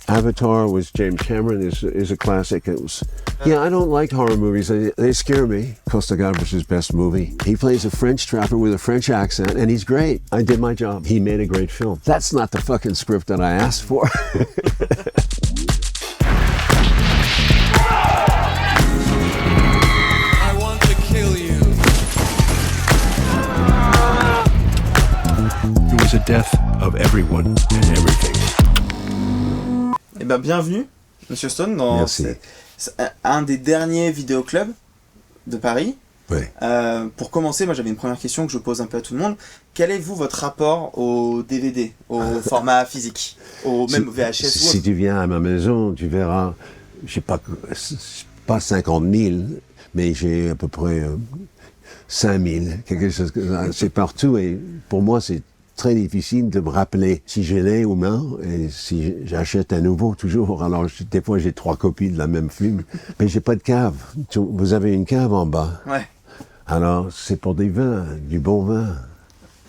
Avatar with James Cameron is a classic. It was, yeah, I don't like horror movies. They scare me. Costa Gavras' best movie. He plays a French trapper with a French accent, and he's great. I did my job. He made a great film. That's not the fucking script that I asked for. I want to kill you. It was a death of everyone and everything. Eh ben, bienvenue, Monsieur Stone, dans un des derniers Vidéo Club de Paris. Oui. Pour commencer, moi j'avais une première question que je pose un peu à tout le monde. Quel est votre rapport au DVD, au format physique, au même VHS Si tu viens à ma maison, tu verras, j'ai pas 50 000, mais j'ai à peu près 5 000, quelque chose que ça. C'est partout et pour moi c'est très difficile de me rappeler si je l'ai ou non et si j'achète un nouveau toujours. Alors des fois j'ai 3 copies de la même film, mais j'ai pas de cave. Vous avez une cave en bas. Ouais. Alors c'est pour des vins, du bon vin.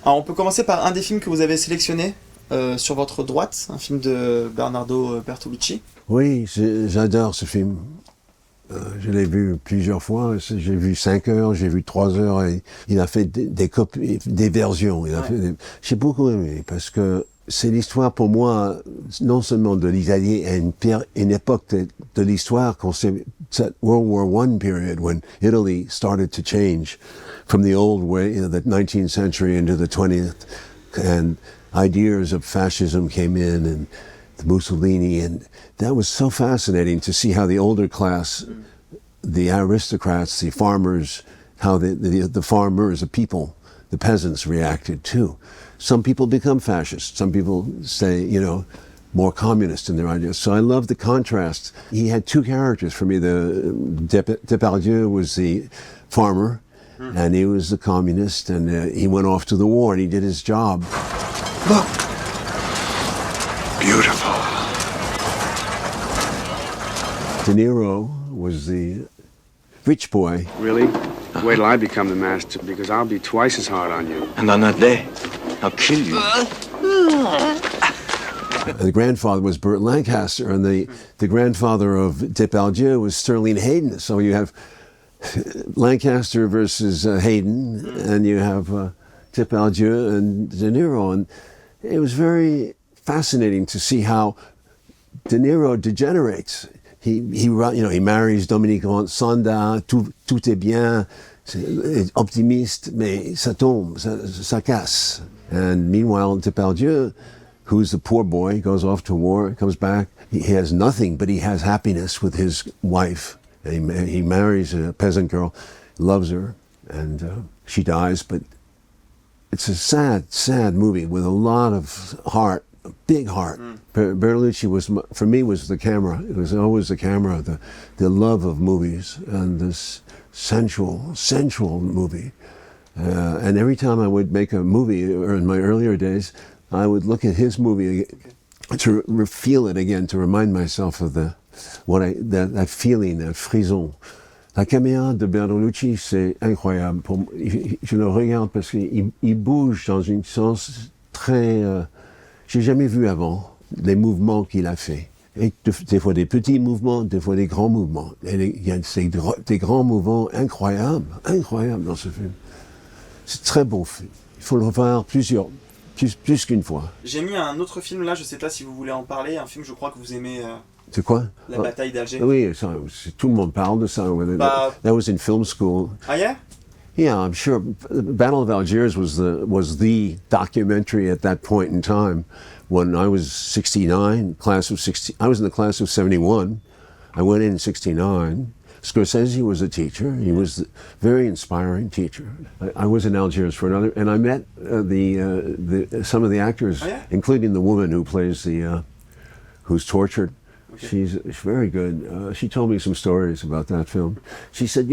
Alors on peut commencer par un des films que vous avez sélectionné sur votre droite, un film de Bernardo Bertolucci. Oui, j'adore ce film. Je l'ai vu plusieurs fois, j'ai vu 5 heures, j'ai vu 3 heures, et il a fait des copies, des versions. J'ai beaucoup aimé, parce que c'est l'histoire pour moi, non seulement de l'Italie, à une époque de l'histoire, qu'on sait, cette World War I period, when Italy started to change from the old way, the 19th century into the 20th, and ideas of fascism came in, and Mussolini, and that was so fascinating to see how the older class, the aristocrats, the farmers, how the farmers, the people, the peasants reacted too. Some people become fascist. Some people say, more communist in their ideas. So I love the contrast. He had 2 characters for me. The Depardieu was the farmer, and he was the communist, and he went off to the war and he did his job. Look. Beautiful. De Niro was the rich boy. Really? Wait till I become the master, because I'll be twice as hard on you. And on that day, I'll kill you. The grandfather was Burt Lancaster, and the grandfather of Depardieu was Sterling Hayden. So you have Lancaster versus Hayden, and you have Depardieu and De Niro, and it was very fascinating to see how De Niro degenerates. He marries Dominique Sonda, tout est bien, c'est optimiste, mais ça tombe, ça casse. And meanwhile, Depardieu, who's the poor boy, goes off to war, comes back. He has nothing, but he has happiness with his wife. And he marries a peasant girl, loves her, and she dies. But it's a sad, sad movie with a lot of heart. A big heart. Bertolucci was the camera. It was always the camera, the love of movies, and this sensual movie. And every time I would make a movie, or in my earlier days, I would look at his movie to feel it again, to remind myself of that feeling, that frisson. La caméra de Bertolucci, c'est incroyable. Je le regarde parce qu'il bouge dans un sens très... j'ai jamais vu avant les mouvements qu'il a fait. Et des fois des petits mouvements, des fois des grands mouvements. Et il y a des grands mouvements incroyables dans ce film. C'est très bon film. Il faut le revoir plus qu'une fois. J'ai mis un autre film là, je sais pas si vous voulez en parler, un film je crois que vous aimez. C'est quoi? La bataille d'Alger. Oui, ça, tout le monde parle de ça. That was in film school. Ah yeah? Yeah, I'm sure. The Battle of Algiers was the documentary at that point in time. When I was 69, class of 60, I was in the class of 71. I went in 69. Scorsese was a teacher. He was a very inspiring teacher. I was in Algiers for another, and I met some of the actors, including the woman who plays who's tortured. Okay. She's very good. She told me some stories about that film. She said,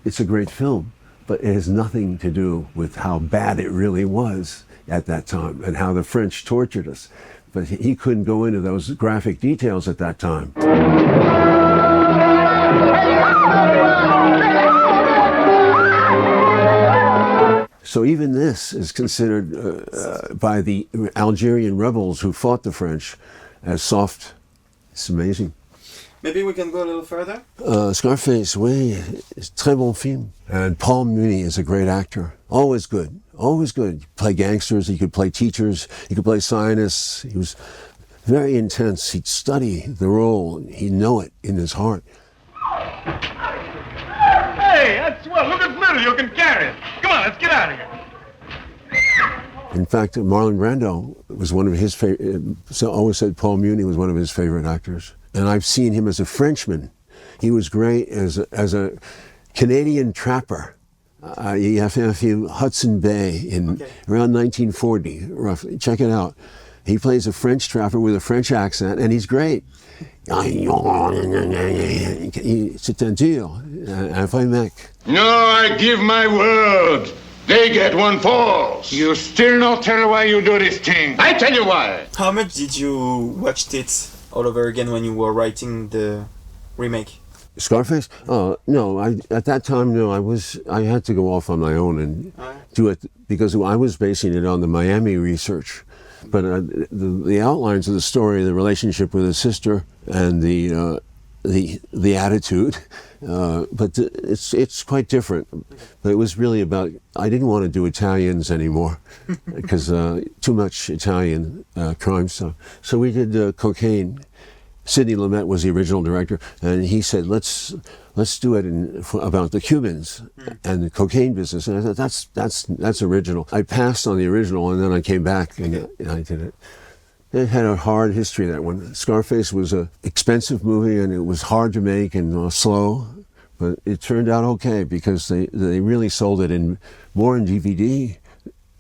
it's a great film, but it has nothing to do with how bad it really was at that time and how the French tortured us. But he couldn't go into those graphic details at that time. So even this is considered by the Algerian rebels who fought the French as soft It's amazing. Maybe we can go a little further. Scarface, oui, très bon film. And Paul Muni is a great actor. Always good, always good. He could play gangsters, he could play teachers, he could play scientists. He was very intense. He'd study the role, he'd know it in his heart. Hey, that's swell. Look at little, you can carry it. Come on, let's get out of here. In fact, Marlon Brando was one of his favorite, always said Paul Muni was one of his favorite actors. And I've seen him as a Frenchman. He was great as a Canadian trapper. You have to have Hudson Bay in around 1940, roughly. Check it out. He plays a French trapper with a French accent, and he's great. C'est un dur, un vrai mec. No, I give my word. They get one false. You still not tell why you do this thing. I tell you why. How much did you watch it all over again when you were writing the remake? Scarface? No. At that time, no. I had to go off on my own and do it because I was basing it on the Miami research. But the outlines of the story, the relationship with his sister, and the attitude, but it's quite different. But it was really about, I didn't want to do Italians anymore because too much Italian crime stuff. So we did cocaine. Sidney Lumet was the original director, and he said, let's do it about the Cubans and the cocaine business. And I thought, that's original. I passed on the original, and then I came back and I did it. It had a hard history, that one. Scarface was an expensive movie, and it was hard to make and slow, but it turned out okay because they really sold it more in DVD,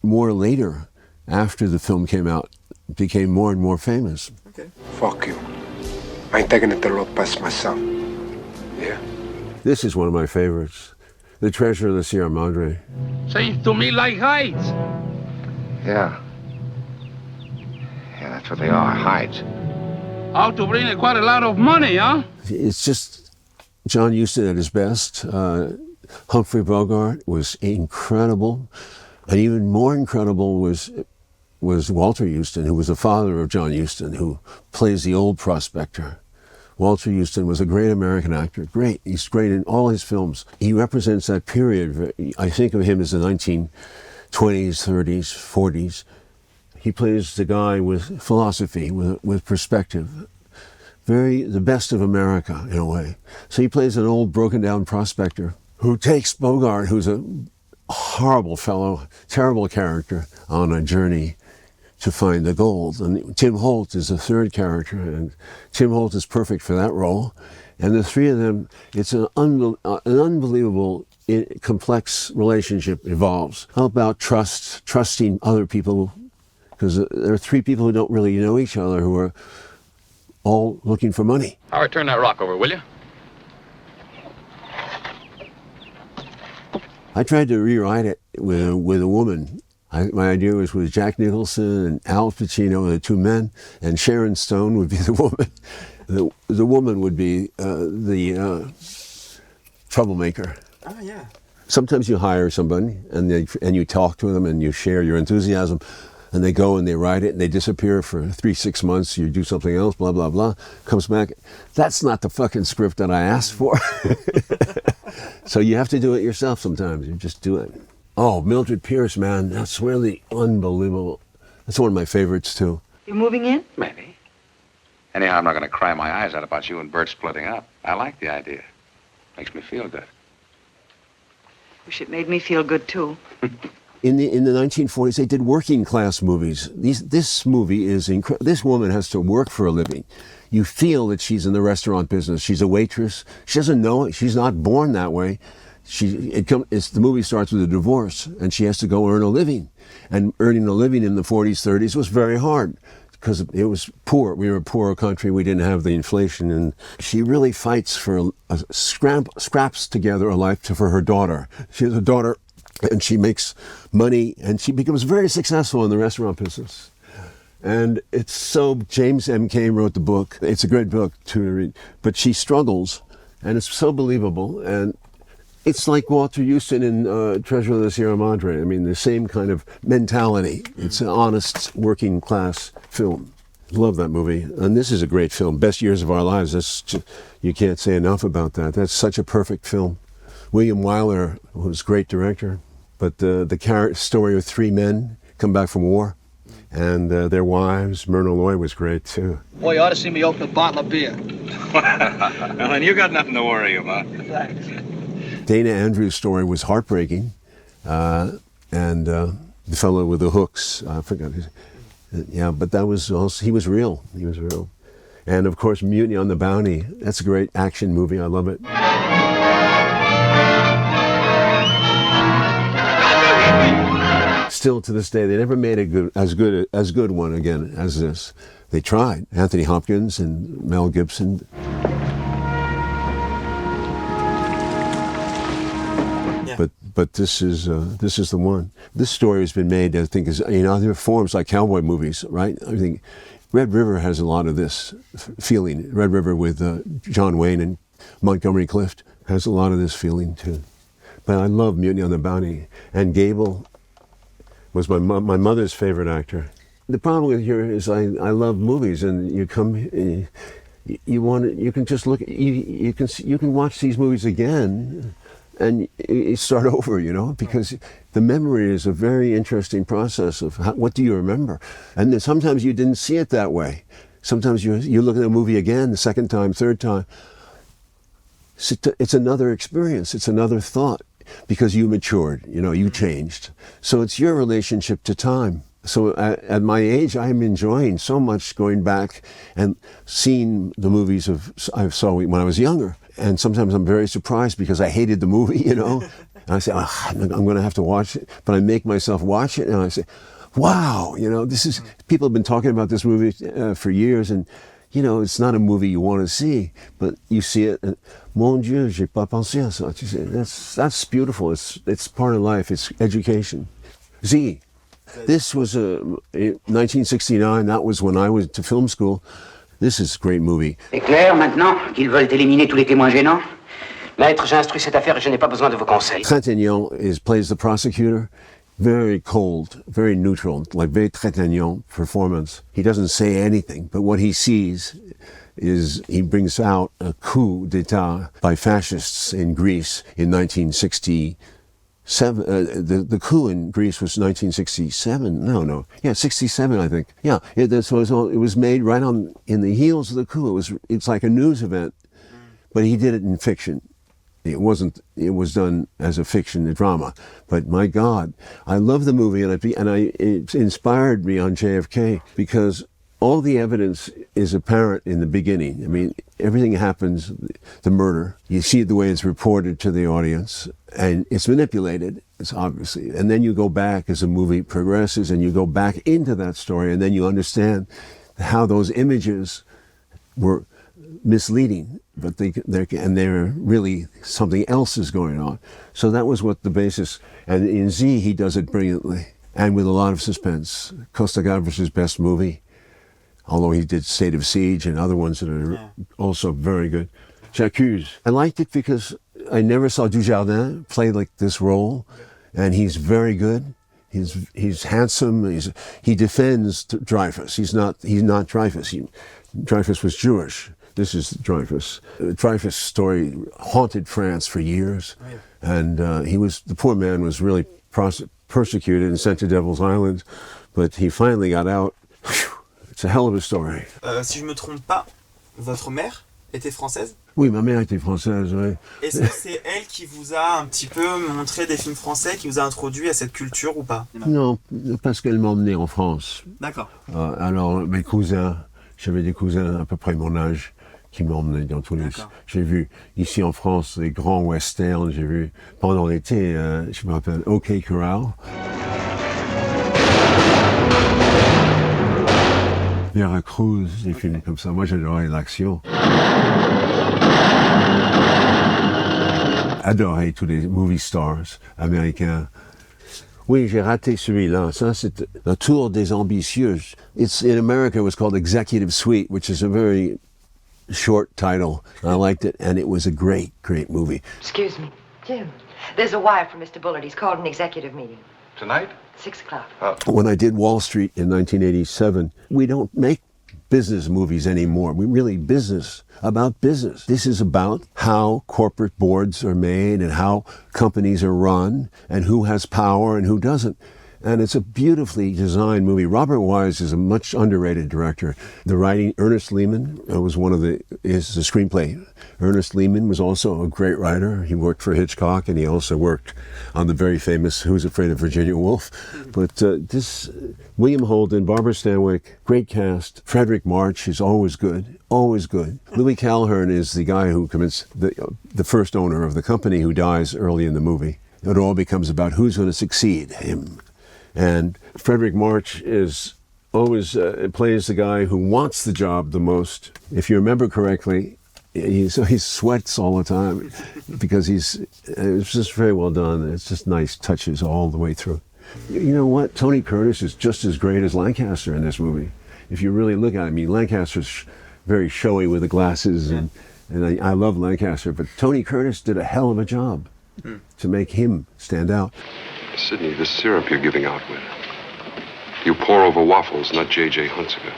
more later, after the film came out. It became more and more famous. Okay. Fuck you. I ain't taking it to the road past myself. Yeah? This is one of my favorites. The Treasure of the Sierra Madre. Seems to me like hides. Yeah. Yeah, that's what they are, hides. Ought to bring quite a lot of money, huh? It's just John Huston at his best. Humphrey Bogart was incredible. And even more incredible was Walter Huston, who was the father of John Huston, who plays the old prospector. Walter Huston was a great American actor. Great. He's great in all his films. He represents that period. I think of him as the 1920s, 30s, 40s. He plays the guy with philosophy, with perspective. The best of America, in a way. So he plays an old, broken-down prospector who takes Bogart, who's a horrible fellow, terrible character, on a journey to find the gold. And Tim Holt is the third character, and Tim Holt is perfect for that role. And the three of them, it's an unbelievable, complex relationship evolves. How about trusting other people? Because there are three people who don't really know each other, who are all looking for money. All right, turn that rock over, will you? I tried to rewrite it with a woman. My idea was with Jack Nicholson and Al Pacino, the two men, and Sharon Stone would be the woman. The woman would be the troublemaker. Oh, yeah. Sometimes you hire somebody and you talk to them and you share your enthusiasm, and they go and they write it and they disappear for 3-6 months. You do something else, blah, blah, blah, comes back. That's not the fucking script that I asked for. So you have to do it yourself sometimes. You just do it. Oh, Mildred Pierce, man, that's really unbelievable. That's one of my favorites, too. You moving in? Maybe. Anyhow, I'm not going to cry my eyes out about you and Bert splitting up. I like the idea. Makes me feel good. Wish it made me feel good, too. In the 1940s, they did working class movies. This movie is incredible. This woman has to work for a living. You feel that she's in the restaurant business. She's a waitress. She doesn't know it. She's not born that way. The movie starts with a divorce, and she has to go earn a living. And earning a living in the 40s, 30s was very hard because it was poor. We were a poorer country. We didn't have the inflation. And she really fights for scraps together a life for her daughter. She has a daughter, and she makes money, and she becomes very successful in the restaurant business. And it's so, James M. Cain wrote the book. It's a great book to read. But she struggles, and it's so believable. And it's like Walter Huston in Treasure of the Sierra Madre. I mean, the same kind of mentality. It's an honest, working class film. Love that movie. And this is a great film. Best Years of Our Lives. You can't say enough about that. That's such a perfect film. William Wyler was a great director. But the story of three men come back from war and their wives, Myrna Loy was great too. Boy, you ought to see me open a bottle of beer. Well, then you got nothing to worry about. Thanks. Dana Andrews' story was heartbreaking. And the fellow with the hooks, I forgot his... Yeah, but that was also, he was real. He was real. And of course, Mutiny on the Bounty. That's a great action movie. I love it. Still to this day, they never made as good one again as this. They tried. Anthony Hopkins and Mel Gibson. Yeah. But this is the one. This story has been made, I think, in other forms like cowboy movies, right? I think Red River has a lot of this feeling. Red River with John Wayne and Montgomery Clift has a lot of this feeling too. But I love Mutiny on the Bounty. And Gable was my mother's favorite actor. The problem here is I love movies, and you come, you can just look, you can watch these movies again. And you start over, because the memory is a very interesting process of what do you remember? And then sometimes you didn't see it that way. Sometimes you look at a movie again, the second time, third time. It's another experience. It's another thought because you matured, you changed. So it's your relationship to time. So at my age, I'm enjoying so much going back and seeing the movies I saw when I was younger. And sometimes I'm very surprised because I hated the movie, And I say, I'm going to have to watch it. But I make myself watch it, and I say, wow, people have been talking about this movie for years, and, it's not a movie you want to see, but you see it, and, mon Dieu, j'ai pas pensé à ça. That's beautiful. It's part of life. It's education. Z. This was 1969. That was when I went to film school. This is a great movie. C'est clair maintenant qu'ils veulent éliminer tous les témoins gênants? Maître, j'ai instruit cette affaire et je n'ai pas besoin de vos conseils. Trintignant plays the prosecutor. Very cold, very neutral, like very Trintignant performance. He doesn't say anything, but what he sees is he brings out a coup d'etat by fascists in Greece in 1967. The coup in Greece was 1967. Yeah, 67, I think. Yeah, it was made right in the heels of the coup. It's like a news event, but he did it in fiction. It was done as a fiction, a drama. But my God, I love the movie, and it inspired me on JFK because all the evidence is apparent in the beginning. I mean, everything happens, the murder. You see the way it's reported to the audience, and it's manipulated, it's obviously. And then you go back as the movie progresses, and you go back into that story, and then you understand how those images were misleading, but they're really something else is going on. So that was what the basis. And in Z, he does it brilliantly, and with a lot of suspense. Costa Gavras' best movie. Although he did State of Siege and other ones that are also very good. J'accuse. I liked it because I never saw Dujardin play like this role, and he's very good. He's handsome. He defends Dreyfus. He's not Dreyfus. Dreyfus was Jewish. This is Dreyfus. Dreyfus' story haunted France for years, and the poor man was really persecuted and sent to Devil's Island, but he finally got out. Whew. It's a hell of a story. Si je me trompe pas, votre mère était française? Oui, ma mère était française, oui. Est-ce que c'est elle qui vous a un petit peu montré des films français, qui vous a introduit à cette culture ou pas? Non, parce qu'elle m'a emmené en France. D'accord. Alors, mes cousins, j'avais des cousins à peu près mon âge qui m'ont emmené dans tous les... J'ai vu ici en France les grands westerns, j'ai vu pendant l'été, je me rappelle, OK Corral. Veracruz, des films comme ça. Moi, j'adorais l'action. Adorais tous les movie stars américains. Oui, j'ai raté celui-là. Ça, c'est La Tour des Ambitieux. In America, it was called Executive Suite, which is a very short title. I liked it, and it was a great, great movie. Excuse me, Jim. There's a wire from Mr. Bullard. He's called an executive meeting. Tonight? 6 o'clock. When I did Wall Street in 1987, we don't make business movies anymore. We're really about business. This is about how corporate boards are made and how companies are run and who has power and who doesn't. And it's a beautifully designed movie. Robert Wise is a much underrated director. The writing, Ernest Lehman was is the screenplay. Ernest Lehman was also a great writer. He worked for Hitchcock, and he also worked on the very famous Who's Afraid of Virginia Woolf. But William Holden, Barbara Stanwyck, great cast. Frederick March is always good, always good. Louis Calhern is the guy who commits the first owner of the company who dies early in the movie. It all becomes about who's going to succeed him. And Frederick March is always plays the guy who wants the job the most. If you remember correctly, he sweats all the time because it's just very well done. It's just nice touches all the way through. You know what? Tony Curtis is just as great as Lancaster in this movie. If you really look at it, I mean, Lancaster's very showy with the glasses, and I love Lancaster, but Tony Curtis did a hell of a job to make him stand out. Sidney, this syrup you're giving out with, you pour over waffles, not J.J. Hunsaker.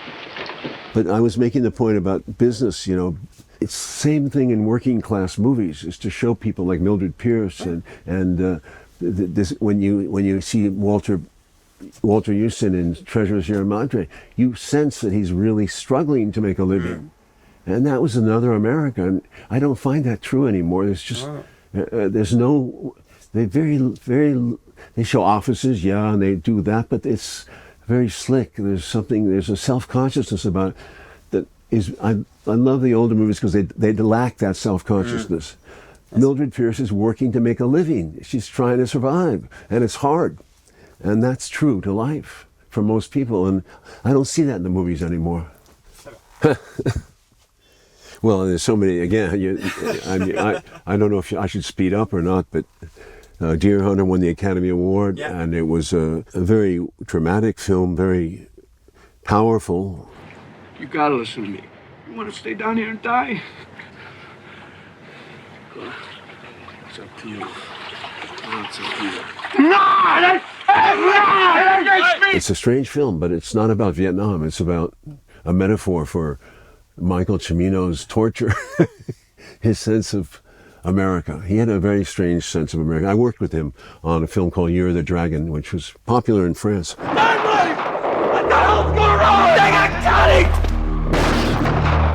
But I was making the point about business, you know. It's the same thing in working class movies, is to show people like Mildred Pierce and this, when you see Walter Huston in Treasure Sierra Madre, you sense that he's really struggling to make a living. And that was another America. And I don't find that true anymore. There's just, they show offices, yeah, and they do that, but it's very slick. There's a self-consciousness about it that is, I love the older movies because they lack that self-consciousness. Mildred Pierce is working to make a living. She's trying to survive, and it's hard. And that's true to life for most people, and I don't see that in the movies anymore. Well, there's so many, again, I don't know if I should speed up or not, but Deer Hunter won the Academy Award, and it was a very dramatic film, very powerful. You gotta listen to me. You wanna stay down here and die? It's up to you. It's up to you. No! It's a strange film, but it's not about Vietnam. It's about a metaphor for Michael Cimino's torture, his sense of America. He had a very strange sense of America. I worked with him on a film called Year of the Dragon, which was popular in France. What the hell's going on? They got cutting!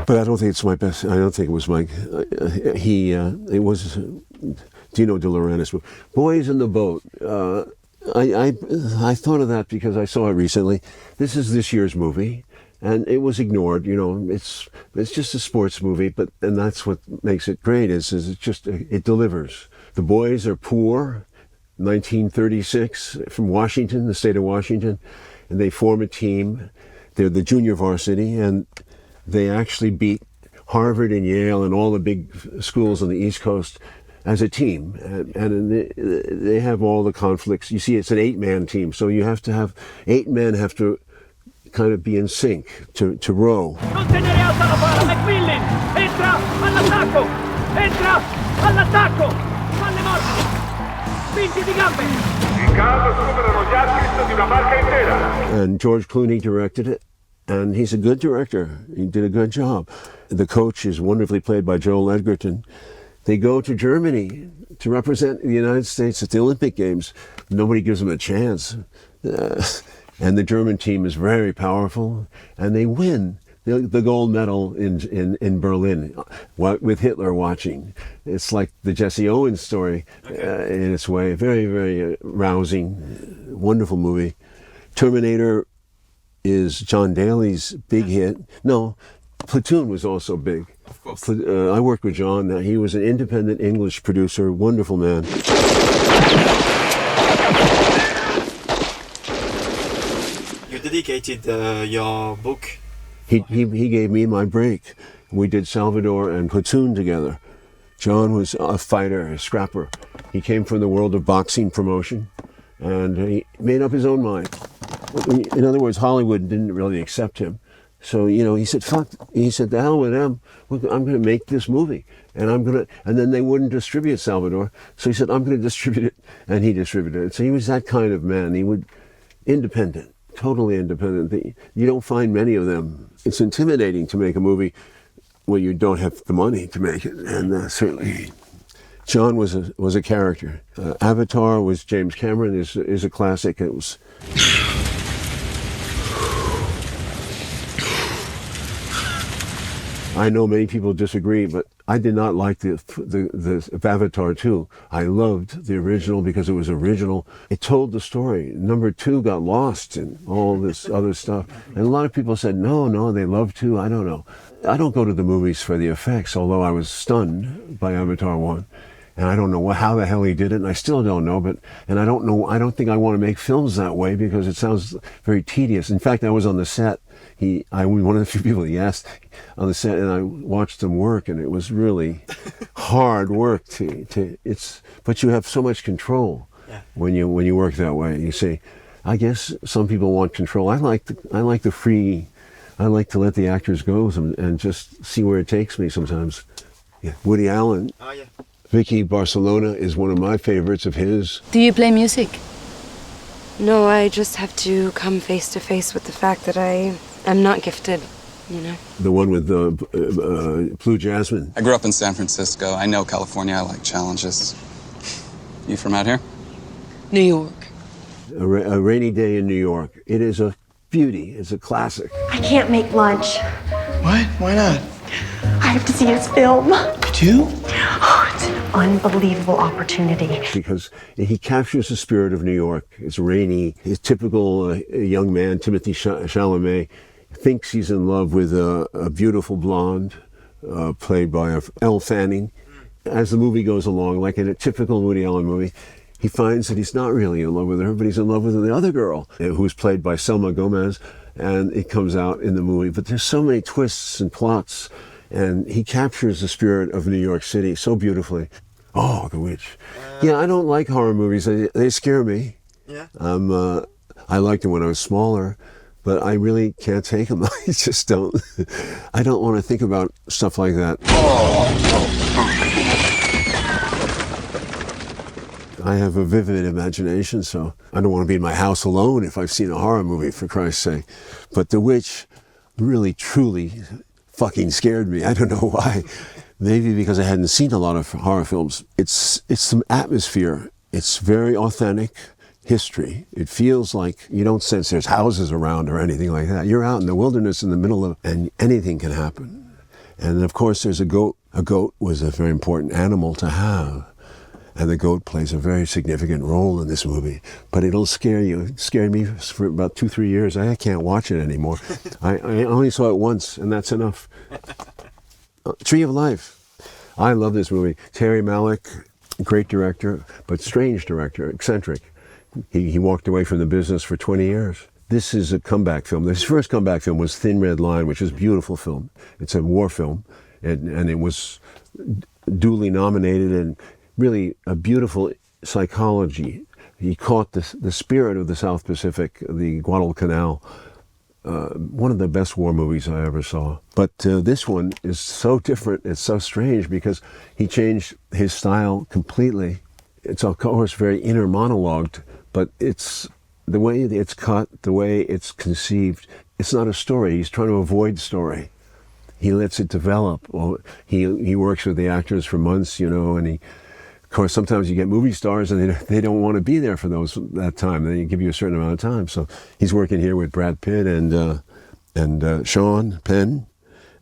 But I don't think it's my best. I don't think it was my. It was Dino De Laurentiis. Boys in the Boat. I thought of that because I saw it recently. This is this year's movie, and it was ignored. You know, it's just a sports movie, and that's what makes it great. Is it delivers. The boys are poor, 1936, from Washington, the state of Washington, and they form a team. They're the junior varsity, and they actually beat Harvard and Yale and all the big schools on the East Coast as a team, and they have all the conflicts. You see, it's an 8-man team, so you have to have 8 men have to kind of be in sync to row. Non se ne rialza la palla, McMillan! Entra all'attacco! Entra all'attacco! Palle morte! Spinti di gambe! In caso superano gli assist di una marca intera. And George Clooney directed it, and he's a good director. He did a good job. The coach is wonderfully played by Joel Edgerton. They go to Germany to represent the United States at the Olympic Games. Nobody gives them a chance. And the German team is very powerful, and they win the gold medal in Berlin with Hitler watching. It's like the Jesse Owens story in its way. Very, very rousing, wonderful movie. Terminator is John Daly's big hit. No, Platoon was also big. Of course. I worked with John. He was an independent English producer, wonderful man. You dedicated your book. He gave me my break. We did Salvador and Platoon together. John was a fighter, a scrapper. He came from the world of boxing promotion, and he made up his own mind. In other words, Hollywood didn't really accept him. So, you know, he said, fuck, he said, the hell with them. I'm going to make this movie. And then they wouldn't distribute Salvador. So he said, I'm going to distribute it. And he distributed it. So he was that kind of man. He would, independent. totally independent. You don't find many of them. It's intimidating to make a movie where you don't have the money to make it, and certainly John was a character. Avatar was James Cameron, is a classic. It was. I know many people disagree, but I did not like the Avatar 2. I loved the original because it was original. It told the story. Number 2 got lost in all this other stuff. And a lot of people said, no, they love 2. I don't know. I don't go to the movies for the effects, although I was stunned by Avatar 1. And I don't know how the hell he did it, and I still don't know, and I don't think I want to make films that way because it sounds very tedious. In fact, I was on the set. I was one of the few people he asked on the set, and I watched him work, and it was really hard work but you have so much control when you work that way. You see, I guess some people want control. I like the free. I like to let the actors go and just see where it takes me sometimes. Yeah. Woody Allen. Oh, yeah. Vicky Barcelona is one of my favorites of his. Do you play music? No, I just have to come face to face with the fact that I'm not gifted, you know. The one with Blue Jasmine. I grew up in San Francisco. I know California. I like challenges. You from out here? New York. A Rainy Day in New York. It is a beauty. It's a classic. I can't make lunch. What? Why not? I have to see his film. You do? Oh, it's an unbelievable opportunity. Because he captures the spirit of New York. It's rainy. His typical young man, Timothée Chalamet, thinks he's in love with a beautiful blonde, played by Elle Fanning. As the movie goes along, like in a typical Woody Allen movie, he finds that he's not really in love with her, but he's in love with the other girl, who's played by Selma Gomez, and it comes out in the movie. But there's so many twists and plots, and he captures the spirit of New York City so beautifully. Oh, The Witch. Yeah, I don't like horror movies. They scare me. Yeah. I liked them when I was smaller, but I really can't take them. I just don't. I don't want to think about stuff like that. I have a vivid imagination, so I don't want to be in my house alone if I've seen a horror movie, for Christ's sake. But The Witch really, truly fucking scared me. I don't know why. Maybe because I hadn't seen a lot of horror films. It's some atmosphere. It's very authentic history. It feels like you don't sense there's houses around or anything like that. You're out in the wilderness in the middle of, and anything can happen. And of course there's a goat. A goat was a very important animal to have. And the goat plays a very significant role in this movie. But it'll scare you. It scared me for about 2-3 years. I can't watch it anymore. I only saw it once, and that's enough. Tree of Life. I love this movie. Terry Malick, great director, but strange director, eccentric. He walked away from the business for 20 years. This is a comeback film. His first comeback film was Thin Red Line, which is a beautiful film. It's a war film, and it was duly nominated, and really a beautiful psychology. He caught the spirit of the South Pacific, the Guadalcanal. One of the best war movies I ever saw. But this one is so different, it's so strange, because he changed his style completely. It's of course very inner monologued, but it's the way it's cut, the way it's conceived. It's not a story. He's trying to avoid story. He lets it develop. Well, he works with the actors for months, you know, and of course, sometimes you get movie stars and they don't want to be there for that time. They give you a certain amount of time. So he's working here with Brad Pitt and Sean Penn,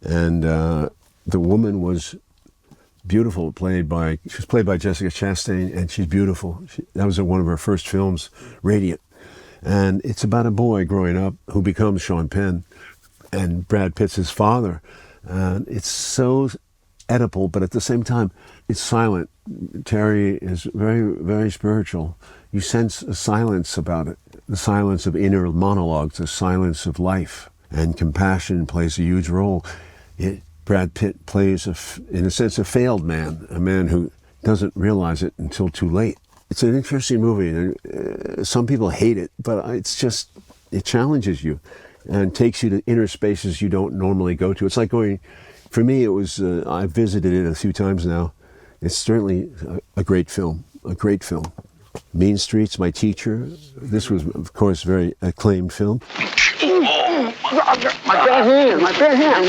and the woman was beautiful. She was played by Jessica Chastain, and she's beautiful. That was one of her first films, Radiant, and it's about a boy growing up who becomes Sean Penn, and Brad Pitt's his father, and it's so Oedipal, but at the same time, it's silent. Terry is very, very spiritual. You sense a silence about it, the silence of inner monologues, the silence of life, and compassion plays a huge role. Brad Pitt plays, in a sense, a failed man, a man who doesn't realize it until too late. It's an interesting movie, and some people hate it, but it challenges you and takes you to inner spaces you don't normally go to. It's like going. For me, it was, I've visited it a few times now. It's certainly a great film, Mean Streets, My Teacher. This was, of course, a very acclaimed film. My bad hand, my bad hand.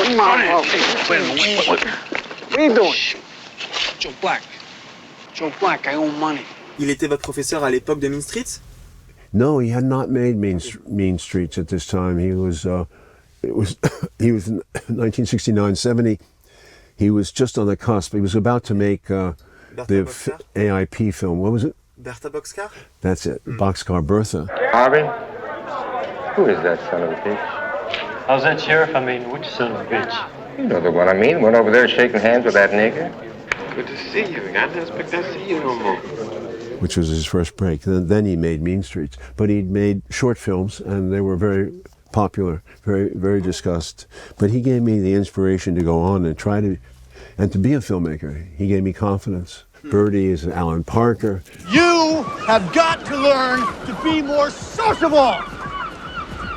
What are you doing? Joe Black. Joe Black, I owe money. Il était votre professeur à l'époque de Mean Streets? No, he had not made Mean Streets at this time. He was he was in 1969-70. He was just on the cusp. He was about to make the AIP film. What was it? Bertha Boxcar? That's it. Boxcar Bertha. Harvey? Who is that son of a bitch? How's that, Sheriff? I mean, which son of a bitch? You know the one I mean. Went over there shaking hands with that nigger. Good to see you. I didn't expect to see you no more. Which was his first break. Then he made Mean Streets. But he'd made short films, and they were very popular, very, very discussed. But he gave me the inspiration to go on and to be a filmmaker. He gave me confidence. Birdie is Alan Parker. You have got to learn to be more sociable.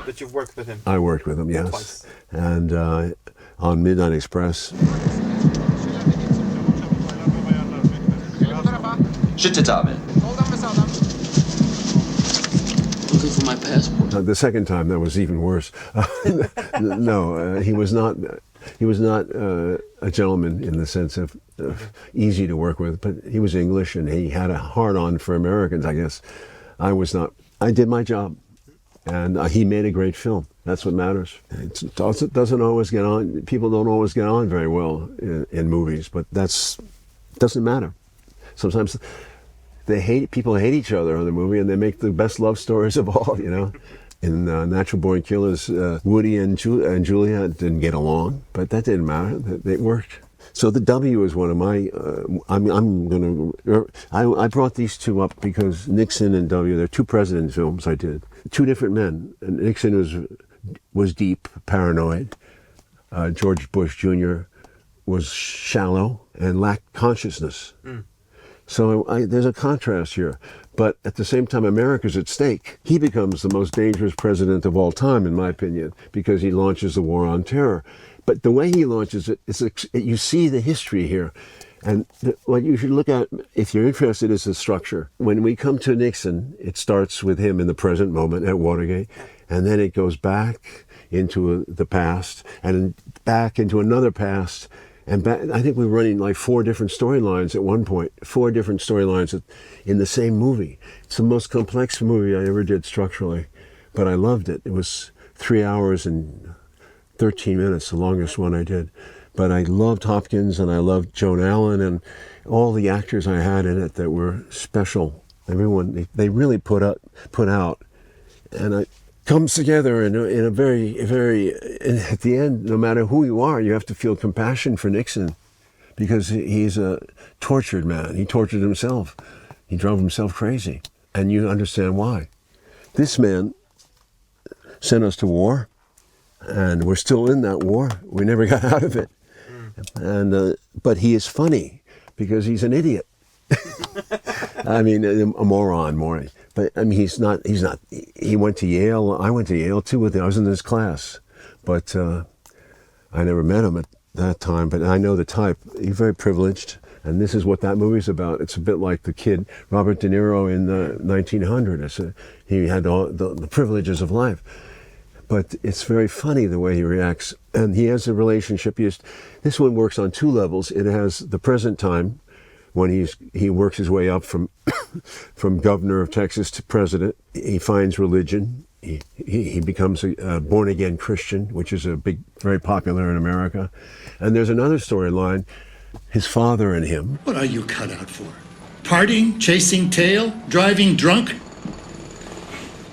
But you've worked with him? I worked with him, yes. Twice. And on Midnight Express. Looking for my passport. The second time, that was even worse. No, he was not a gentleman in the sense of easy to work with, but he was English and he had a hard-on for Americans, I guess. I was not. I did my job, and he made a great film. That's what matters. It doesn't always get on. People don't always get on very well in movies, but doesn't matter. Sometimes people hate each other on the movie, and they make the best love stories of all, you know. In Natural Born Killers, Woody and Julia didn't get along, but that didn't matter. They worked. So the W is one of my. I brought these two up because Nixon and W. They're two president films I did. Two different men. And Nixon was deep, paranoid. George Bush Jr. was shallow and lacked consciousness. So there's a contrast here. But at the same time, America's at stake. He becomes the most dangerous president of all time, in my opinion, because he launches the war on terror. But the way he launches it, you see the history here. And what you should look at, if you're interested, is the structure. When we come to Nixon, it starts with him in the present moment at Watergate, and then it goes back into the past, and back into another past, and back. I think we're running like 4 different storylines at one point, 4 different storylines in the same movie. It's the most complex movie I ever did structurally, but I loved it. It was 3 hours and 13 minutes, the longest one I did. But I loved Hopkins and I loved Joan Allen and all the actors I had in it that were special. Everyone, they really put out, and it comes together in a very, very, and at the end, no matter who you are, you have to feel compassion for Nixon because he's a tortured man. He tortured himself. He drove himself crazy. And you understand why. This man sent us to war, and we're still in that war. We never got out of it. And but he is funny because he's an idiot. I mean, a moron, more. But I mean, he's not. He went to Yale. I went to Yale too. I was in his class, but I never met him at that time. But I know the type. He's very privileged, and this is what that movie's about. It's a bit like the kid Robert De Niro in 1900. He had all the privileges of life. But it's very funny the way he reacts. And he has a relationship. This one works on 2 levels. It has the present time, when he works his way up from from governor of Texas to president. He finds religion. He becomes a born-again Christian, which is very popular in America. And there's another storyline, his father and him. What are you cut out for? Partying, chasing tail, driving drunk?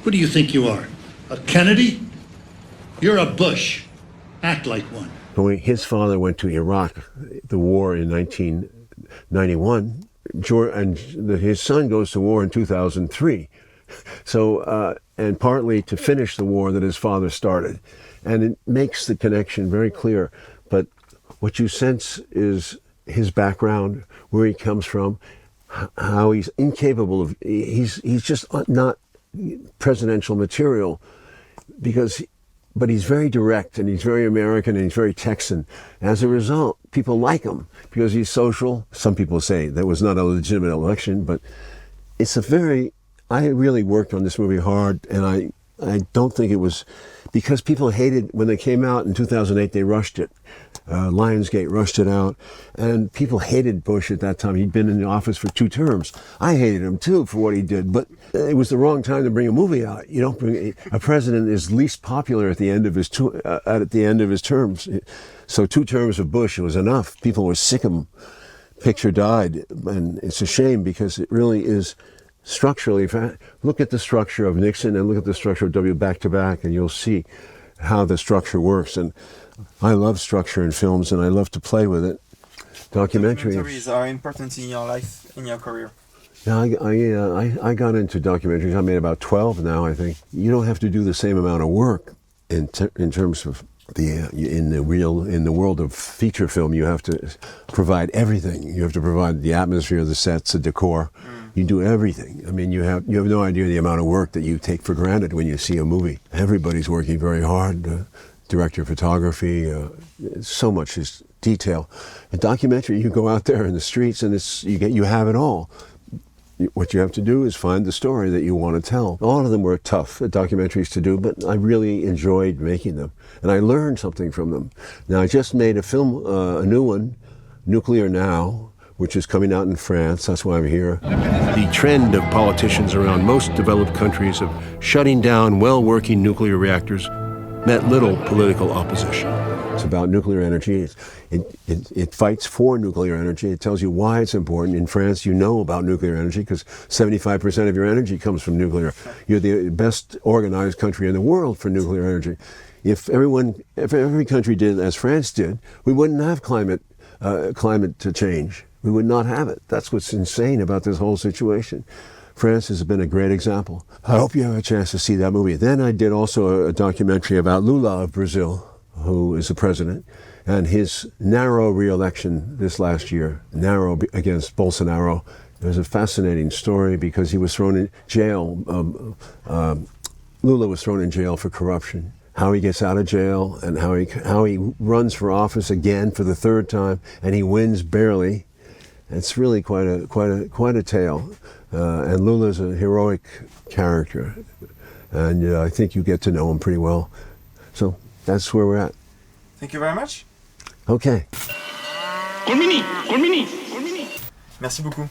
What do you think you are? A Kennedy? You're a Bush. Act like one. His father went to Iraq, the war in 1991, and his son goes to war in 2003. So, and partly to finish the war that his father started. And it makes the connection very clear. But what you sense is his background, where he comes from, how he's incapable of, he's just not presidential material but he's very direct, and he's very American, and he's very Texan. As a result, people like him because he's social. Some people say that was not a legitimate election, but it's I really worked on this movie hard, and I don't think it was because people hated when they came out in 2008. They rushed it. Lionsgate rushed it out, and people hated Bush at that time. He'd been in the office for 2 terms. I hated him too for what he did, but it was the wrong time to bring a movie out. You don't bring a president is least popular at the end of his terms. So 2 terms of Bush was enough. People were sick of him. Picture died, and it's a shame because it really is structurally. Look at the structure of Nixon and look at the structure of W back to back, and you'll see how the structure works. And I love structure in films, and I love to play with it. Documentaries are important in your life, in your career. Yeah, I got into documentaries. I made about 12 now, I think. You don't have to do the same amount of work in terms of in the world of feature film. You have to provide everything. You have to provide the atmosphere, the sets, the decor. You do everything. I mean, you have no idea the amount of work that you take for granted when you see a movie. Everybody's working very hard. Director of photography, so much is detail. A documentary, you go out there in the streets and you have it all. What you have to do is find the story that you want to tell. All of them were tough documentaries to do, but I really enjoyed making them. And I learned something from them. Now, I just made a film, a new one, Nuclear Now, which is coming out in France. That's why I'm here. The trend of politicians around most developed countries of shutting down well-working nuclear reactors met little political opposition. It's about nuclear energy. It fights for nuclear energy. It tells you why it's important. In France, you know about nuclear energy because 75% of your energy comes from nuclear. You're the best organized country in the world for nuclear energy. If every country did as France did, we wouldn't have climate change. We would not have it. That's what's insane about this whole situation. France has been a great example. I hope you have a chance to see that movie. Then I did also a documentary about Lula of Brazil, who is the president, and his narrow re-election this last year, narrow against Bolsonaro. It was a fascinating story because he was thrown in jail. Lula was thrown in jail for corruption. How he gets out of jail and how he runs for office again for the 3rd time, and he wins barely. It's really quite a tale. And Lula's a heroic character, and I think you get to know him pretty well. So that's where we're at. Thank you very much. Okay. Konbini. Merci beaucoup.